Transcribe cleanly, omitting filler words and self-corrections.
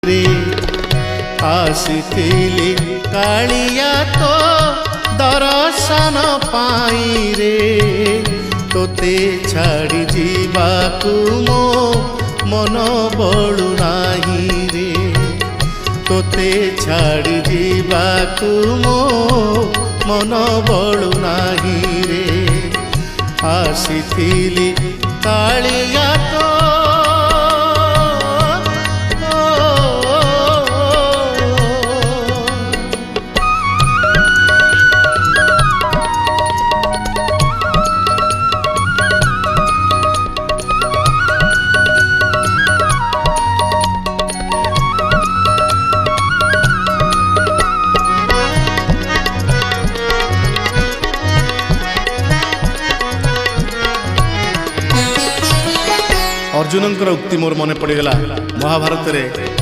रे आसीथिली कालिया तो दर्शन पाई रे तोते छाड़ी जीवाकू मो मन बळु नाही रे तोते छाड़ी जीवाकू मो मन बळु नाही रे आसीथिली कालिया तो अर्जुनंकर उक्ति मोर मन पड़गला महाभारत रे